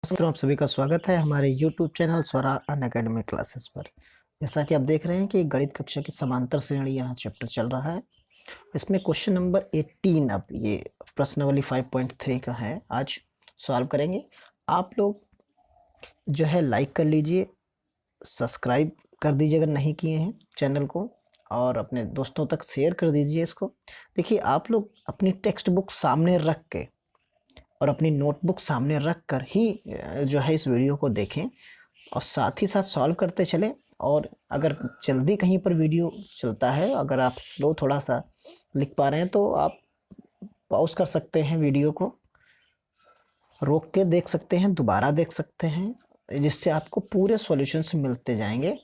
नमस्कार, आप सभी का स्वागत है हमारे YouTube चैनल स्वरा अनअकैडमी क्लासेस पर। जैसा कि आप देख रहे हैं कि गणित कक्षा की समांतर श्रेणी यहाँ चैप्टर चल रहा है। इसमें क्वेश्चन नंबर 18 अब ये प्रश्नावली 5.3 का है, आज सॉल्व करेंगे। आप लोग जो है लाइक कर लीजिए, सब्सक्राइब कर दीजिए अगर नहीं किए हैं चैनल को, और अपने दोस्तों तक शेयर कर दीजिए इसको। देखिए, आप लोग अपनी टेक्स्ट बुक सामने रख के और अपनी नोटबुक सामने रख कर ही जो है इस वीडियो को देखें और साथ ही साथ सॉल्व करते चलें। और अगर जल्दी कहीं पर वीडियो चलता है, अगर आप स्लो थोड़ा सा लिख पा रहे हैं तो आप पॉज कर सकते हैं, वीडियो को रोक के देख सकते हैं, दोबारा देख सकते हैं, जिससे आपको पूरे सॉल्यूशंस मिलते जाएंगे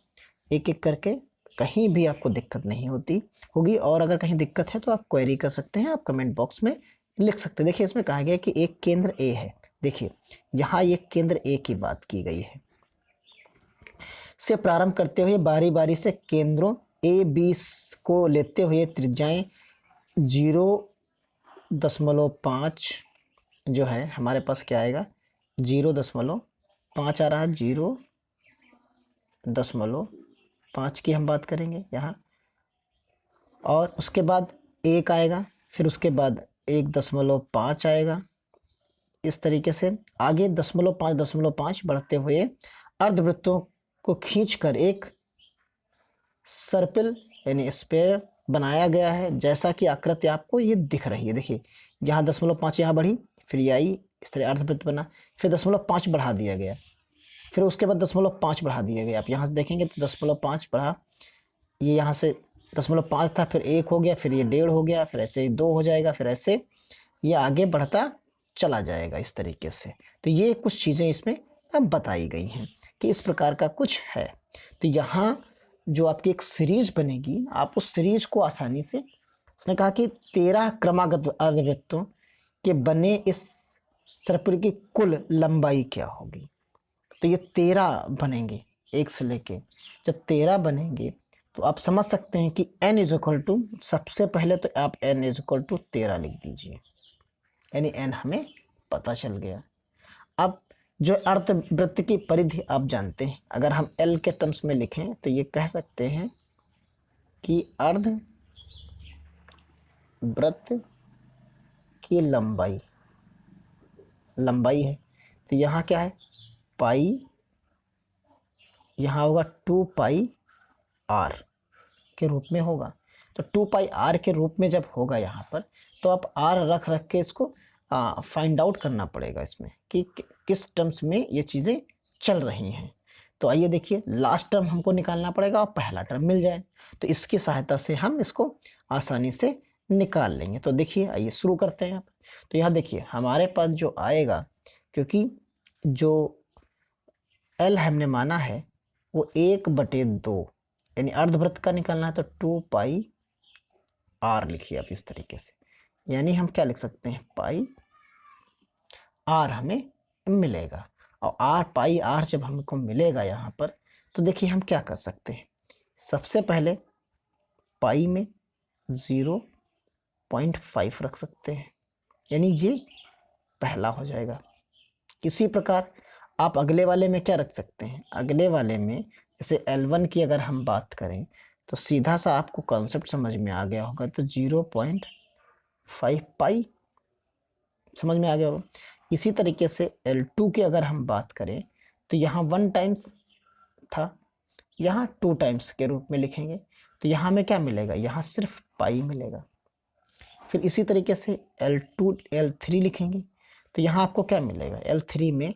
एक एक करके। कहीं भी आपको दिक्कत नहीं होती होगी, और अगर कहीं दिक्कत है तो आप क्वेरी कर सकते हैं, आप कमेंट बॉक्स में लिख सकते हैं। देखिए, इसमें कहा गया कि एक केंद्र ए है। देखिए, यहाँ एक केंद्र ए की बात की गई है। से प्रारंभ करते हुए बारी बारी से केंद्रों ए बी को लेते हुए त्रिज्याएं 0.5 जो है हमारे पास क्या आएगा, 0.5 आ रहा है। 0.5 की हम बात करेंगे यहाँ, और उसके बाद 1 आएगा, फिर उसके बाद 1.5 आएगा। इस तरीके से आगे 0.5 बढ़ते हुए अर्धवृत्तों को खींचकर एक सर्पिल यानी स्पेयर बनाया गया है, जैसा कि आकृति आपको ये दिख रही है। देखिए, यहाँ 0.5 यहाँ बढ़ी, फिर ये आई, इस तरह अर्धवृत्त बना, फिर 0.5 बढ़ा दिया गया, फिर उसके बाद 0.5 बढ़ा दिया गया। आप यहाँ से देखेंगे तो 0.5 बढ़ा, ये यहाँ से 0.5 था, फिर 1 हो गया, फिर ये 1.5 हो गया, फिर ऐसे ही 2 हो जाएगा, फिर ऐसे ये आगे बढ़ता चला जाएगा इस तरीके से। तो ये कुछ चीज़ें इसमें अब बताई गई हैं कि इस प्रकार का कुछ है। तो यहाँ जो आपकी एक सीरीज बनेगी, आप उस सीरीज को आसानी से, उसने कहा कि 13 क्रमागत अर्धवृत्तों के बने इस सर्पिल की कुल लंबाई क्या होगी। तो ये 13 बनेंगे, एक से लेके जब 13 बनेंगे तो आप समझ सकते हैं कि n इज इक्वल टू, सबसे पहले तो आप n इज इक्वल टू 13 लिख दीजिए, यानी n हमें पता चल गया। अब जो अर्धवृत्त की परिधि आप जानते हैं, अगर हम L के टर्म्स में लिखें तो ये कह सकते हैं कि अर्धवृत्त की लंबाई है। तो यहाँ क्या है, पाई, यहाँ होगा 2πr के रूप में होगा। तो 2πr के रूप में जब होगा यहाँ पर, तो आप r रख रख के इसको फाइंड आउट करना पड़ेगा इसमें कि किस टर्म्स में ये चीज़ें चल रही हैं। तो आइए देखिए, लास्ट टर्म हमको निकालना पड़ेगा और पहला टर्म मिल जाए, तो इसकी सहायता से हम इसको आसानी से निकाल लेंगे। तो देखिए, आइए शुरू करते हैं आप। तो यहाँ देखिए, हमारे पास जो आएगा, क्योंकि जो L हमने माना है वो 1/2, यानी अर्धवृत्त का निकालना है, तो 2πr लिखिए आप इस तरीके से। यानी हम क्या लिख सकते हैं, पाई r हमें मिलेगा। और पाई r जब हमको मिलेगा यहाँ पर, तो देखिए हम क्या कर सकते हैं। सबसे पहले पाई में 0.5 रख सकते हैं, यानी ये पहला हो जाएगा। इसी प्रकार आप अगले वाले में क्या रख सकते हैं, अगले वाले में जैसे L1 की अगर हम बात करें तो सीधा सा आपको कॉन्सेप्ट समझ में आ गया होगा, तो 0.5 पाई समझ में आ गया होगा। इसी तरीके से L2 की अगर हम बात करें तो यहाँ 1 टाइम्स था, यहाँ 2 टाइम्स के रूप में लिखेंगे, तो यहाँ में क्या मिलेगा, यहाँ सिर्फ पाई मिलेगा। फिर इसी तरीके से L2 L3 लिखेंगे, तो यहाँ आपको क्या मिलेगा, L3 में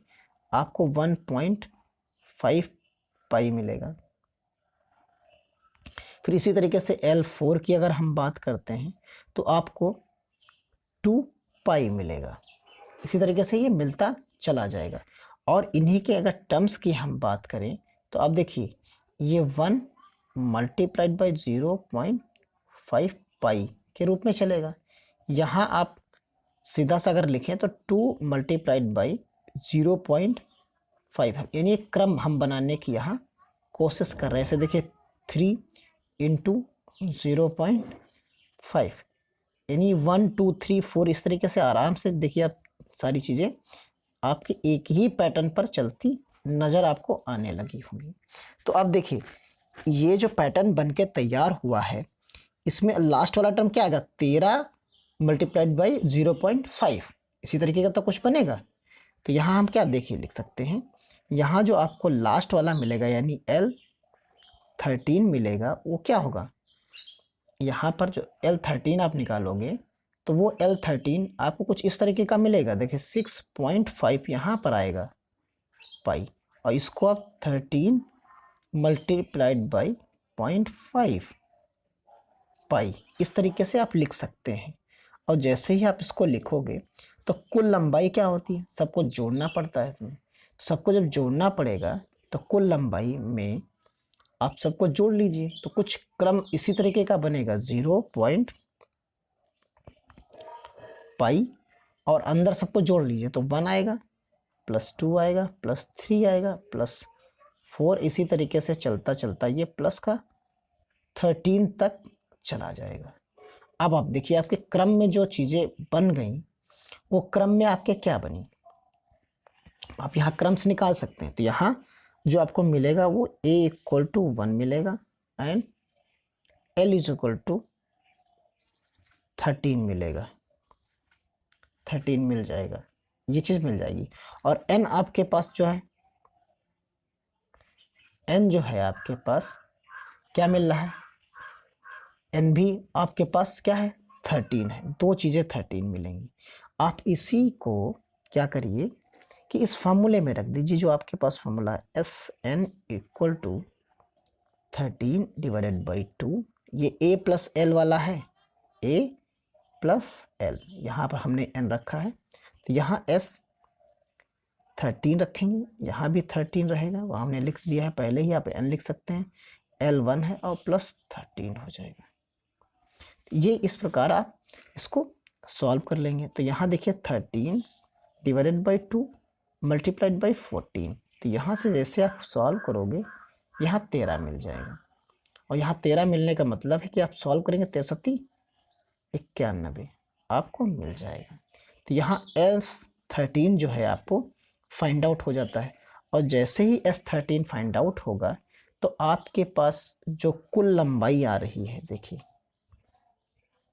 आपको 1.5 पाई मिलेगा। फिर इसी तरीके से L4 की अगर हम बात करते हैं तो आपको 2 पाई मिलेगा। इसी तरीके से ये मिलता चला जाएगा। और इन्हीं के अगर टर्म्स की हम बात करें तो आप देखिए, ये 1 मल्टीप्लाइड बाई 0.5 पाई के रूप में चलेगा। यहाँ आप सीधा सा अगर लिखें तो 2 मल्टीप्लाइड बाई 0.5, यानी एक क्रम हम बनाने की यहाँ कोशिश कर रहे हैं। ऐसे देखिए, 3 इंटू 0.5, यानी 1 2 3 4, इस तरीके से आराम से देखिए आप सारी चीज़ें आपके एक ही पैटर्न पर चलती नज़र आपको आने लगी होंगी। तो अब देखिए, ये जो पैटर्न बन के तैयार हुआ है, इसमें लास्ट वाला टर्म क्या आएगा, 13 मल्टीप्लाइड बाई 0.5, इसी तरीके का तो कुछ बनेगा। तो यहाँ हम क्या देखिए लिख सकते हैं, यहाँ जो आपको लास्ट वाला मिलेगा यानी L13 मिलेगा, वो क्या होगा, यहाँ पर जो L13 आप निकालोगे तो वो L13 आपको कुछ इस तरीके का मिलेगा। देखिए 6.5 यहाँ पर आएगा पाई, और इसको आप 13 मल्टीप्लाइड बाई 0.5 पाई, इस तरीके से आप लिख सकते हैं। और जैसे ही आप इसको लिखोगे तो कुल लंबाई क्या होती है, सबको जोड़ना पड़ता है इसमें। सबको जब जोड़ना पड़ेगा तो कुल लंबाई में आप सबको जोड़ लीजिए, तो कुछ क्रम इसी तरीके का बनेगा, 0. पाई और अंदर सबको जोड़ लीजिए तो 1 आएगा, +2 आएगा, +3 आएगा, +4, इसी तरीके से चलता चलता ये प्लस का 13 तक चला जाएगा। अब आप देखिए आपके क्रम में जो चीज़ें बन गई वो क्रम में आपके क्या बनी, आप यहाँ क्रम से निकाल सकते हैं। तो यहाँ जो आपको मिलेगा वो a = 1 मिलेगा एंड L = 13 मिलेगा, 13 मिल जाएगा, ये चीज़ मिल जाएगी। और n आपके पास जो है, n जो है आपके पास क्या मिल रहा है, n भी आपके पास क्या है, 13 है, दो चीज़ें 13 मिलेंगी। आप इसी को क्या करिए कि इस फार्मूले में रख दीजिए, जो आपके पास फार्मूला है Sn = 13/2, ये a + l वाला है, a + l, यहाँ पर हमने n रखा है, तो यहाँ S13 रखेंगे, यहाँ भी 13 रहेगा, वहाँ हमने लिख दिया है पहले ही, आप n लिख सकते हैं, L1 है और +13 हो जाएगा। तो ये इस प्रकार आप इसको सॉल्व कर लेंगे। तो यहाँ देखिए 13/2 मल्टीप्लाइड बाई 14, तो यहाँ से जैसे आप सॉल्व करोगे यहाँ 13 मिल जाएगा, और यहाँ 13 मिलने का मतलब है कि आप सॉल्व करेंगे 13 × 91 आपको मिल जाएगा। तो यहाँ S13 जो है आपको फाइंड आउट हो जाता है, और जैसे ही S13 फाइंड आउट होगा तो आपके पास जो कुल लंबाई आ रही है, देखिए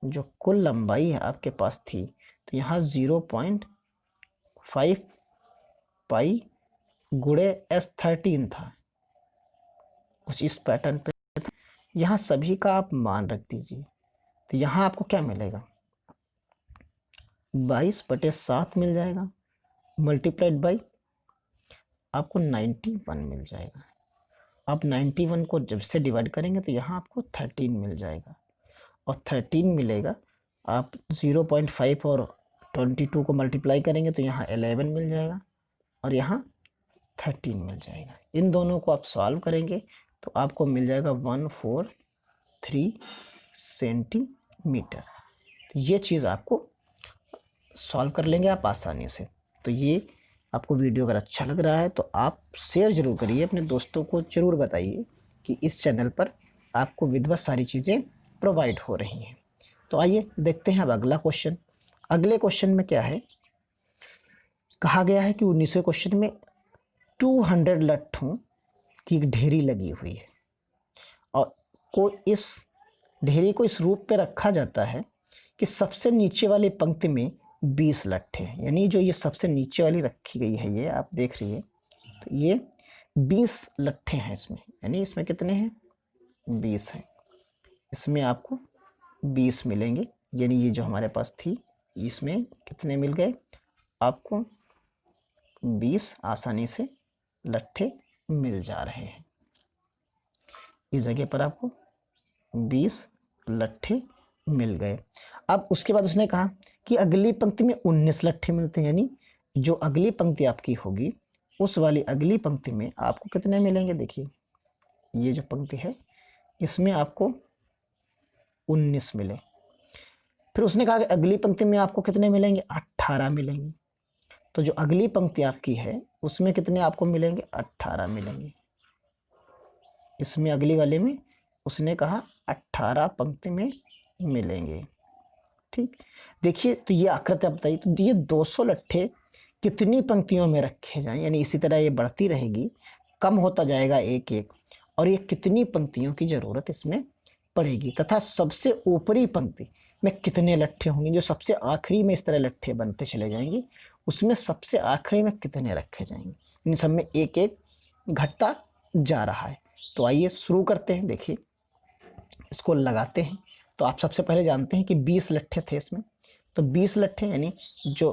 जो कुल लंबाई है आपके पास थी, तो यहाँ 0.5 पाई गुणे S13 था, कुछ इस पैटर्न पे। यहाँ सभी का आप मान रख दीजिए, तो यहाँ आपको क्या मिलेगा, 22/7 मिल जाएगा, मल्टीप्लाइड बाई आपको 91 मिल जाएगा। आप 91 को जब से डिवाइड करेंगे तो यहाँ आपको 13 मिल जाएगा, और 13 मिलेगा, आप 0.5 और 22 को मल्टीप्लाई करेंगे तो यहाँ 11 मिल जाएगा, और यहाँ 13 मिल जाएगा। इन दोनों को आप सॉल्व करेंगे तो आपको मिल जाएगा 143 सेंटीमीटर। तो ये चीज़ आपको सॉल्व कर लेंगे आप आसानी से। तो ये आपको वीडियो अगर अच्छा लग रहा है तो आप शेयर ज़रूर करिए, अपने दोस्तों को ज़रूर बताइए कि इस चैनल पर आपको विधिवत सारी चीज़ें प्रोवाइड हो रही हैं। तो आइए देखते हैं अब अगला क्वेश्चन। अगले क्वेश्चन में क्या है, कहा गया है कि 19वें क्वेश्चन में 200 लट्ठों की एक ढेरी लगी हुई है, और इस ढेरी को इस रूप पे रखा जाता है कि सबसे नीचे वाली पंक्ति में 20 लट्ठे हैं, यानी जो ये सबसे नीचे वाली रखी गई है, ये आप देख रही है, तो ये 20 लट्ठे हैं इसमें, यानी इसमें कितने हैं, 20 हैं, इसमें आपको 20 मिलेंगे, यानी ये जो हमारे पास थी इसमें कितने मिल गए आपको, 20 आसानी से लट्ठे मिल जा रहे हैं। इस जगह पर आपको 20 लट्ठे मिल गए। अब उसके बाद उसने कहा कि अगली पंक्ति में 19 लट्ठे मिलते हैं, यानी जो अगली पंक्ति आपकी होगी उस वाली अगली पंक्ति में आपको कितने मिलेंगे, देखिए ये जो पंक्ति है इसमें आपको 19 मिले। फिर उसने कहा कि अगली पंक्ति में आपको कितने मिलेंगे, 18 मिलेंगे। तो जो अगली पंक्ति आपकी है उसमें कितने आपको मिलेंगे, 18 मिलेंगे। इसमें अगली वाले में उसने कहा 18 पंक्ति में मिलेंगे। ठीक, देखिए तो ये आकृति आप बताइए, तो ये 200 लट्ठे कितनी पंक्तियों में रखे जाएं, यानी इसी तरह ये बढ़ती रहेगी, कम होता जाएगा एक एक, और ये कितनी पंक्तियों की जरूरत इसमें पड़ेगी, तथा सबसे ऊपरी पंक्ति में कितने लट्ठे होंगे, जो सबसे आखिरी में इस तरह लट्ठे बनते चले जाएंगे, उसमें सबसे आखिरी में कितने रखे जाएंगे, इन सब में एक एक घटता जा रहा है। तो आइए शुरू करते हैं। देखिए इसको लगाते हैं। तो आप सबसे पहले जानते हैं कि 20 लट्ठे थे इसमें, तो 20 लट्ठे यानी जो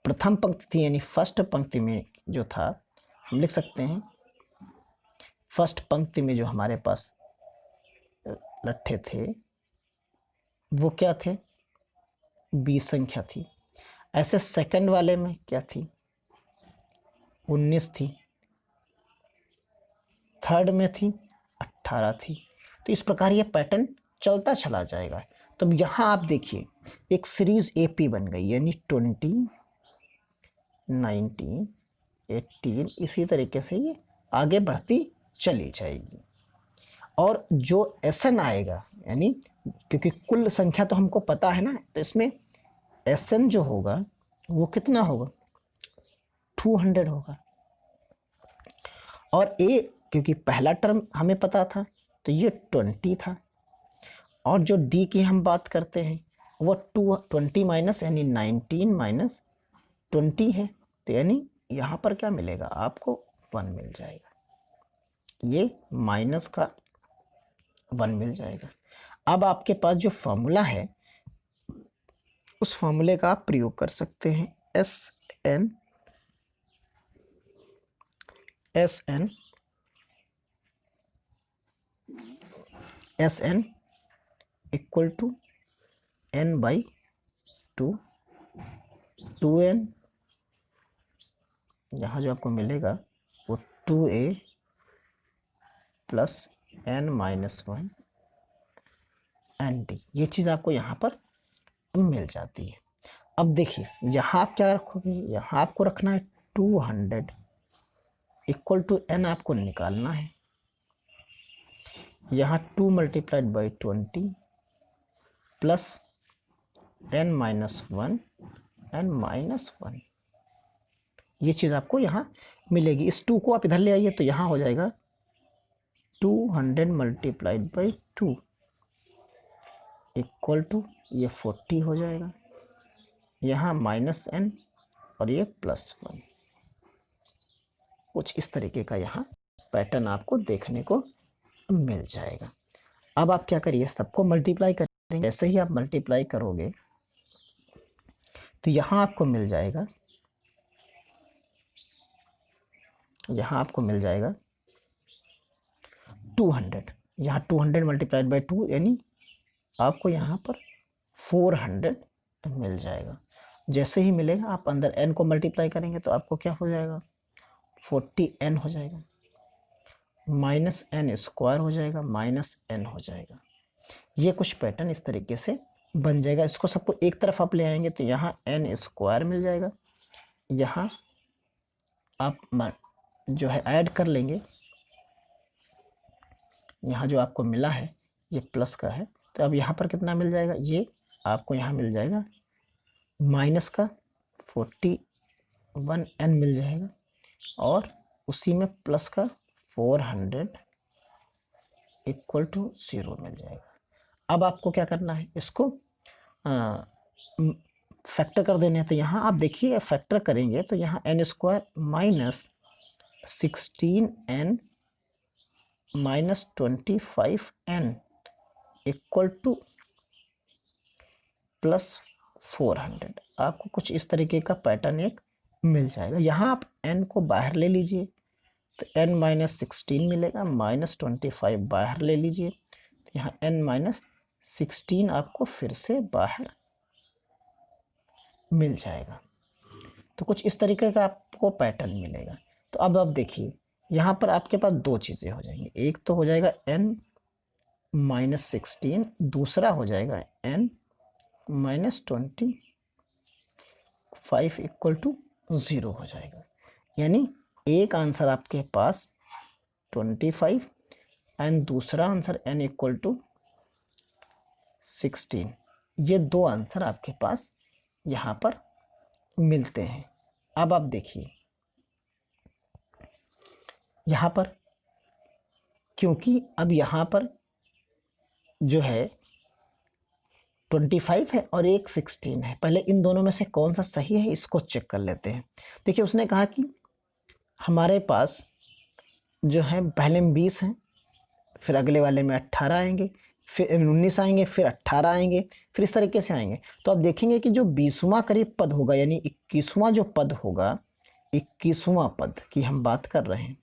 प्रथम पंक्ति थी, यानी फर्स्ट पंक्ति में जो था, हम लिख सकते हैं फर्स्ट पंक्ति में जो हमारे पास लट्ठे थे वो क्या थे, 20 संख्या थी। ऐसे सेकंड वाले में क्या थी, 19 थी। थर्ड में थी 18 थी। तो इस प्रकार ये पैटर्न चलता चला जाएगा। तो यहाँ आप देखिए एक सीरीज एपी बन गई, यानी 20, 19, 18, इसी तरीके से ये आगे बढ़ती चली जाएगी। और जो एसएन आएगा, यानी क्योंकि कुल संख्या तो हमको पता है ना, तो इसमें एसएन जो होगा वो कितना होगा, 200 होगा। और ए क्योंकि पहला टर्म हमें पता था तो ये 20 था। और जो डी की हम बात करते हैं वो 20 माइनस यानी 19 माइनस 20 है। तो यानी यहाँ पर क्या मिलेगा आपको, 1 मिल जाएगा, ये माइनस का 1 मिल जाएगा। अब आपके पास जो फॉर्मूला है उस फॉर्मूले का आप प्रयोग कर सकते हैं, S n equal to n by 2, 2n, यहाँ जो आपको मिलेगा वो 2a plus n minus 1 n d, ये चीज़ आपको यहाँ पर मिल जाती है। अब देखिए यहाँ आप क्या रखोगे, यहाँ आपको रखना है 200 इक्वल टू n आपको निकालना है, यहाँ 2 multiplied by 20 plus n minus 1 n minus 1, ये चीज़ आपको यहाँ मिलेगी। इस 2 को आप इधर ले आइए तो यहाँ हो जाएगा 200 मल्टीप्लाइड बाई 2 इक्वल टू ये 40 हो जाएगा, यहाँ माइनस n और ये प्लस 1। कुछ इस तरीके का यहाँ पैटर्न आपको देखने को मिल जाएगा। अब आप क्या करिए, सबको मल्टीप्लाई करेंगे। जैसे ही आप मल्टीप्लाई करोगे तो यहाँ आपको मिल जाएगा, यहाँ आपको मिल जाएगा 200, यहाँ 200 मल्टीप्लाइड बाई 2 यानी आपको यहाँ पर 400 मिल जाएगा। जैसे ही मिलेगा आप अंदर n को मल्टीप्लाई करेंगे तो आपको क्या हो जाएगा, 40n हो जाएगा, माइनस n स्क्वायर हो जाएगा, माइनस n हो जाएगा। ये कुछ पैटर्न इस तरीके से बन जाएगा। इसको सबको एक तरफ आप ले आएंगे तो यहाँ n स्क्वायर मिल जाएगा, यहाँ आप जो है ऐड कर लेंगे, यहाँ जो आपको मिला है ये प्लस का है, तो अब यहाँ पर कितना मिल जाएगा, ये आपको यहाँ मिल जाएगा माइनस का 41n मिल जाएगा, और उसी में प्लस का 400 इक्वल टू 0 मिल जाएगा। अब आपको क्या करना है, इसको फैक्टर कर देने हैं। तो यहाँ आप देखिए फैक्टर करेंगे तो यहाँ n square minus 16n minus 25n equal two plus 400, आपको कुछ इस तरीके का पैटर्न एक मिल जाएगा। यहाँ आप n को बाहर ले लीजिए तो n माइनस 16 मिलेगा, माइनस 25 बाहर ले लीजिए तो यहाँ n माइनस 16 आपको फिर से बाहर मिल जाएगा। तो कुछ इस तरीके का आपको पैटर्न मिलेगा। तो अब आप देखिए यहाँ पर आपके पास दो चीज़ें हो जाएंगी, एक तो हो जाएगा n माइनस 16, दूसरा हो जाएगा n माइनस 25 इक्वल टू 0 हो जाएगा। यानी एक आंसर आपके पास 25 एंड दूसरा आंसर n इक्वल टू 16, ये दो आंसर आपके पास यहाँ पर मिलते हैं। अब आप देखिए यहाँ पर, क्योंकि अब यहाँ पर जो है 25 है और एक 16 है, पहले इन दोनों में से कौन सा सही है इसको चेक कर लेते हैं। देखिए उसने कहा कि हमारे पास जो है पहले में 20 हैं, फिर अगले वाले में 18 आएंगे, फिर 19 आएंगे, फिर 18 आएंगे, फिर इस तरीके से आएंगे। तो आप देखेंगे कि जो 20वां करीब पद होगा, यानी 21वां जो पद होगा, 21वां पद की हम बात कर रहे हैं,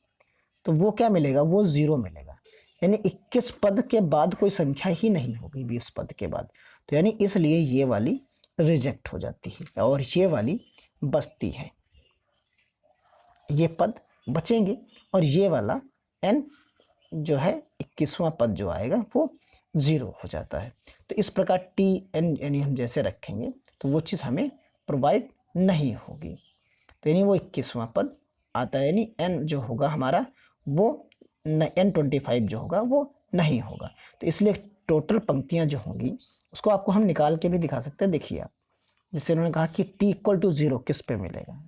तो वो क्या मिलेगा, वो 0 मिलेगा। यानी 21 पद के बाद कोई संख्या ही नहीं होगी 20 पद के बाद। तो यानी इसलिए ये वाली रिजेक्ट हो जाती है और ये वाली बचती है। ये पद बचेंगे और ये वाला n जो है 21वां पद जो आएगा वो 0 हो जाता है। तो इस प्रकार टी एन यानी हम जैसे रखेंगे तो वो चीज़ हमें प्रोवाइड नहीं होगी। तो यानी वो 21वां पद आता है, यानी n जो होगा हमारा वो n25 जो होगा वो नहीं होगा। तो इसलिए टोटल पंक्तियां जो होंगी उसको आपको हम निकाल के भी दिखा सकते हैं। देखिए आप, जिससे उन्होंने कहा कि t इक्वल टू 0 किस पे मिलेगा,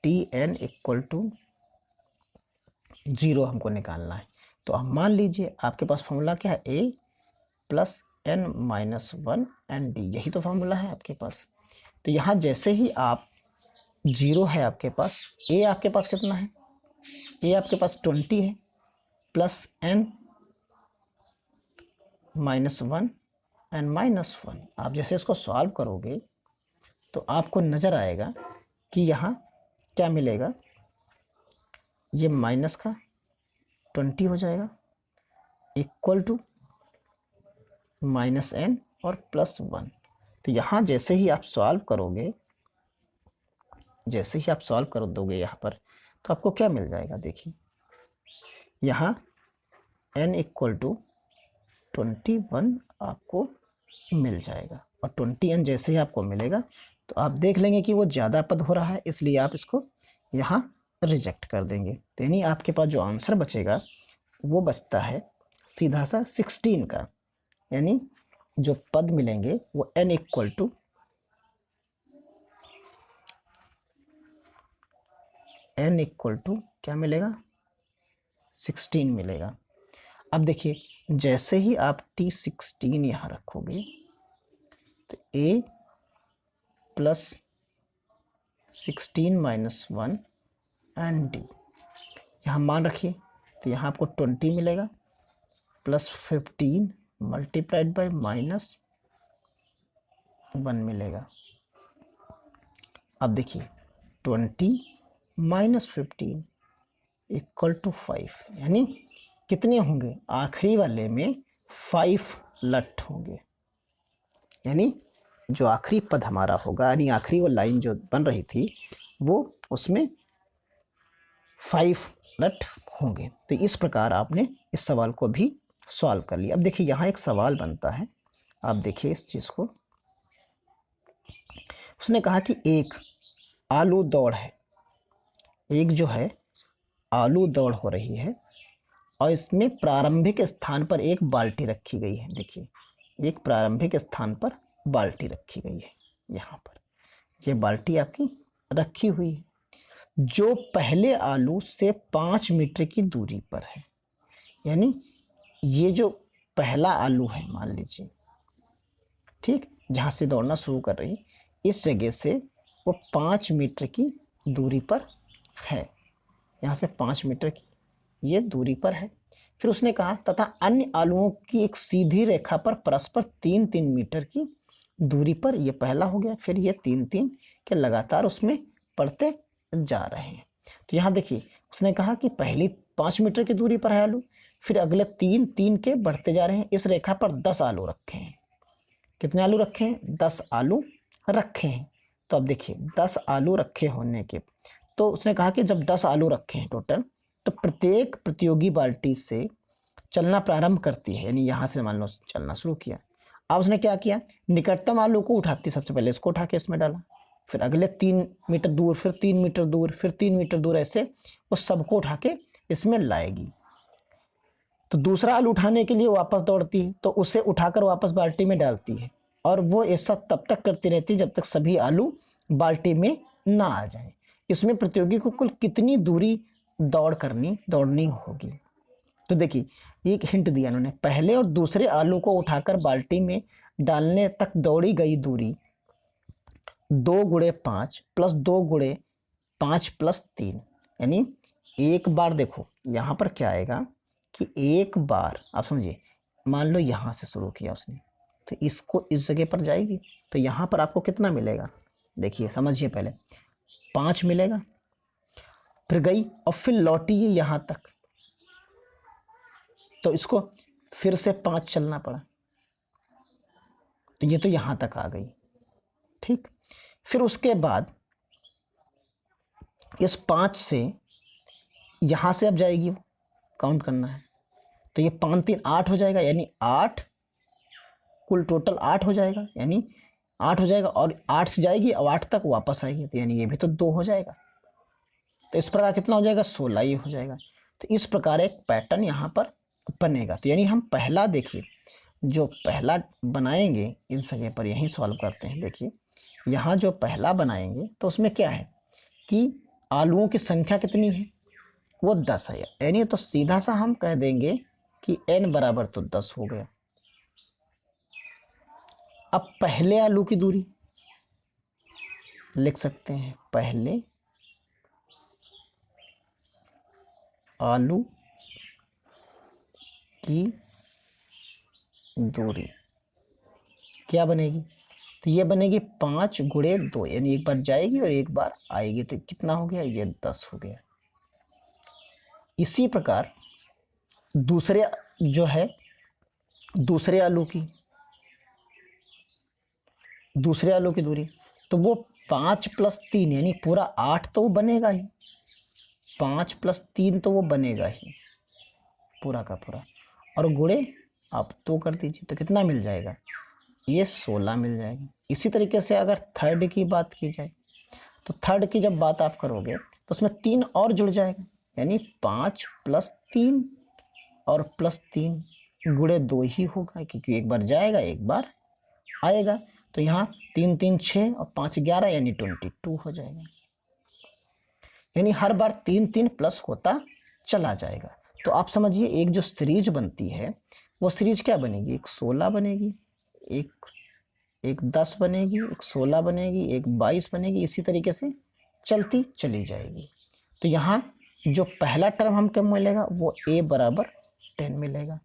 Tn इक्वल टू 0 हमको निकालना है। तो अब मान लीजिए आपके पास फॉर्मूला क्या है, a plus n minus 1 n d, यही तो फॉर्मूला है आपके पास। तो यहाँ जैसे ही आप 0 है आपके पास, a आपके पास कितना है, a आपके पास 20 है, plus n minus 1 n minus 1। आप जैसे इसको सॉल्व करोगे तो आपको नज़र आएगा कि यहाँ क्या मिलेगा, ये माइनस का 20 हो जाएगा इक्वल टू माइनस n और प्लस 1। तो यहाँ जैसे ही आप सॉल्व करोगे, जैसे ही आप सॉल्व कर दोगे यहाँ पर, तो आपको क्या मिल जाएगा, देखिए यहाँ n इक्वल टू 21 आपको मिल जाएगा। और 20n जैसे ही आपको मिलेगा तो आप देख लेंगे कि वो ज़्यादा पद हो रहा है, इसलिए आप इसको यहाँ रिजेक्ट कर देंगे। तो यानी आपके पास जो आंसर बचेगा वो बचता है सीधा सा 16 का, यानी जो पद मिलेंगे वो n इक्वल टू क्या मिलेगा, 16 मिलेगा। अब देखिए जैसे ही आप T16 यहाँ रखोगे तो a plus 16 minus 1 and D यहाँ मान रखिए, तो यहाँ आपको 20 मिलेगा प्लस 15 मल्टीप्लाइड बाय माइनस 1 मिलेगा। अब देखिए 20 माइनस 15 इक्वल टू 5, यानी कितने होंगे, आखिरी वाले में 5 लट होंगे। यानी जो आखिरी पद हमारा होगा, यानी आखिरी वो लाइन जो बन रही थी वो उसमें 5 लट होंगे। तो इस प्रकार आपने इस सवाल को भी सॉल्व कर लिया। अब देखिए यहाँ एक सवाल बनता है, आप देखिए इस चीज़ को। उसने कहा कि एक आलू दौड़ है, एक जो है आलू दौड़ हो रही है और इसमें प्रारंभिक स्थान पर एक बाल्टी रखी गई है। देखिए एक प्रारंभिक स्थान पर बाल्टी रखी गई है, यहाँ पर ये बाल्टी आपकी रखी हुई है जो पहले आलू से 5 मीटर की दूरी पर है। यानी ये जो पहला आलू है, मान लीजिए ठीक, जहाँ से दौड़ना शुरू कर रही, इस जगह से वो 5 मीटर की दूरी पर है, यहाँ से 5 मीटर की ये दूरी पर है। फिर उसने कहा तथा अन्य आलुओं की एक सीधी रेखा पर परस्पर 3-3 मीटर की दूरी पर, ये पहला हो गया, फिर ये 3-3 के लगातार उसमें पड़ते जा रहे हैं। तो यहाँ देखिए उसने कहा कि पहली 5 मीटर की दूरी पर है आलू, फिर अगले 3-3 के बढ़ते जा रहे हैं। इस रेखा पर 10 आलू रखे हैं। कितने आलू रखे हैं, 10 आलू रखे हैं। तो अब देखिए 10 आलू रखे होने के, तो उसने कहा कि जब 10 आलू रखे हैं टोटल, तो प्रत्येक प्रतियोगी बाल्टी से चलना प्रारंभ करती है, यानी यहाँ से मान लो चलना शुरू किया। अब उसने क्या किया, निकटतम आलू को उठाती, सबसे पहले इसको उठा के इसमें डाला, फिर अगले 3 मीटर दूर, फिर 3 मीटर दूर, फिर 3 मीटर दूर, ऐसे वो सबको उठा के इसमें लाएगी। तो दूसरा आलू उठाने के लिए वापस दौड़ती है, तो उसे उठाकर वापस बाल्टी में डालती है और वो ऐसा तब तक करती रहती है जब तक सभी आलू बाल्टी में ना आ जाए। इसमें प्रतियोगी को कुल कितनी दूरी दौड़नी होगी। तो देखिए एक हिंट दिया उन्होंने, पहले और दूसरे आलू को उठाकर बाल्टी में डालने तक दौड़ी गई दूरी 2 गुणे 5 प्लस 2 गुणे 5 प्लस 3, यानी एक बार देखो यहाँ पर क्या आएगा कि एक बार आप समझिए, मान लो यहाँ से शुरू किया उसने, तो इसको इस जगह पर जाएगी, तो यहाँ पर आपको कितना मिलेगा, देखिए समझिए पहले 5 मिलेगा, फिर गई और फिर लौटी है यहाँ तक, तो इसको फिर से 5 चलना पड़ा, तो ये तो यहाँ तक आ गई, ठीक। फिर उसके बाद इस 5 से यहाँ से अब जाएगी, वो काउंट करना है, तो ये 5 3 8 हो जाएगा, यानी 8, कुल टोटल 8 हो जाएगा, यानी 8 हो जाएगा, और 8 से जाएगी और 8 तक वापस आएगी, तो यानी ये भी तो 2 हो जाएगा, तो इस प्रकार कितना हो जाएगा 16 ये हो जाएगा। तो इस प्रकार एक पैटर्न यहाँ पर बनेगा। तो यानी हम पहला देखिए जो पहला बनाएंगे इन जगह पर यहीं सॉल्व करते हैं। देखिए यहाँ जो पहला बनाएंगे तो उसमें क्या है कि आलुओं की संख्या कितनी है, वो 10 है, यानी तो सीधा सा हम कह देंगे कि n बराबर तो 10 हो गया। अब पहले आलू की दूरी लिख सकते हैं, पहले आलू की दूरी क्या बनेगी, तो ये बनेगी 5 गुणे 2, यानी एक बार जाएगी और एक बार आएगी, तो कितना हो गया, ये 10 हो गया। इसी प्रकार दूसरे जो है दूसरे आलू की दूरी, तो वो 5 प्लस 3 यानी पूरा 8 तो वो बनेगा ही, 5 प्लस 3 तो वो बनेगा ही पूरा का पूरा, और गुणे आप 2 कर दीजिए, तो कितना मिल जाएगा, ये 16 मिल जाएगा। इसी तरीके से अगर थर्ड की बात की जाए, तो थर्ड की जब बात आप करोगे तो उसमें 3 और जुड़ जाएगा, यानी 5 प्लस 3 और प्लस 3 गुणे 2 ही होगा, क्योंकि एक बार जाएगा एक बार आएगा, तो यहाँ 3 3 6 और 5 11 यानी 22 हो जाएगा, यानी हर बार 3 3 प्लस होता चला जाएगा। तो आप समझिए एक जो सीरीज बनती है वो सीरीज क्या बनेगी, एक 16 बनेगी, एक 10 बनेगी, एक 16 बनेगी, एक 22 बनेगी, इसी तरीके से चलती चली जाएगी। तो यहाँ जो पहला टर्म हमको मिलेगा वो a बराबर 10 मिलेगा,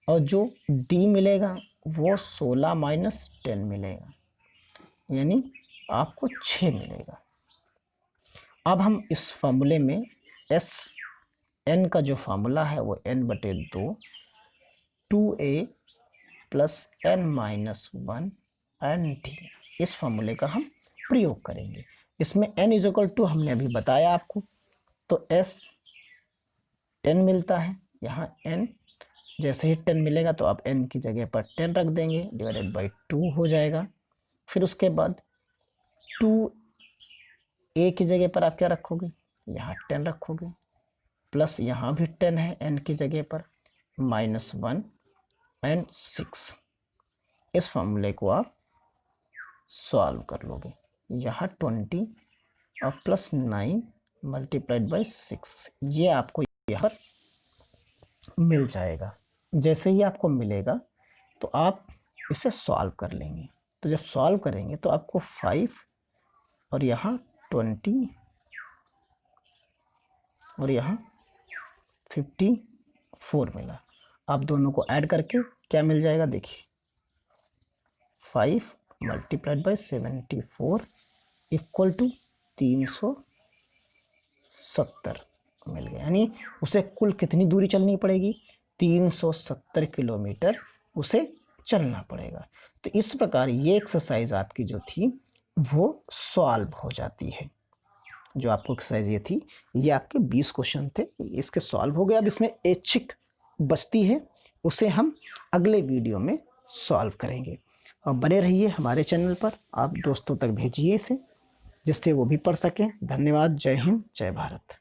और जो d मिलेगा वो 16 माइनस 10 मिलेगा, यानी आपको 6 मिलेगा। अब हम इस फार्मूले में एस एन का जो फार्मूला है वो n/2 2a plus n minus 1 n t, इस फार्मूले का हम प्रयोग करेंगे। इसमें n इक्वल टू हमने अभी बताया आपको, तो s 10 मिलता है, यहाँ n जैसे ही 10 मिलेगा तो आप n की जगह पर 10 रख देंगे, डिवाइडेड बाई 2 हो जाएगा। फिर उसके बाद 2a की जगह पर आप क्या रखोगे, यहाँ 10 रखोगे, प्लस यहाँ भी 10 है n की जगह पर, माइनस 1 एंड 6। इस फॉर्मूले को आप सॉल्व कर लोगे, यहाँ 20 और प्लस 9 मल्टीप्लाइड बाई 6, ये आपको यहाँ पर मिल जाएगा। जैसे ही आपको मिलेगा तो आप इसे सॉल्व कर लेंगे, तो जब सॉल्व करेंगे तो आपको 5 और यहाँ 20 और यहाँ 54 मिला। आप दोनों को ऐड करके क्या मिल जाएगा, देखिए 5 मल्टीप्लाइड बाई 74 इक्वल टू 370 मिल गया, यानी उसे कुल कितनी दूरी चलनी पड़ेगी, 370 किलोमीटर उसे चलना पड़ेगा। तो इस प्रकार ये एक्सरसाइज आपकी जो थी वो सॉल्व हो जाती है। जो आपको एक्सरसाइज ये थी, ये आपके 20 क्वेश्चन थे, इसके सॉल्व हो गए। अब इसमें ऐच्छिक बचती है, उसे हम अगले वीडियो में सॉल्व करेंगे। और बने रहिए हमारे चैनल पर, आप दोस्तों तक भेजिए इसे जिससे वो भी पढ़ सकें। धन्यवाद। जय हिंद, जय भारत।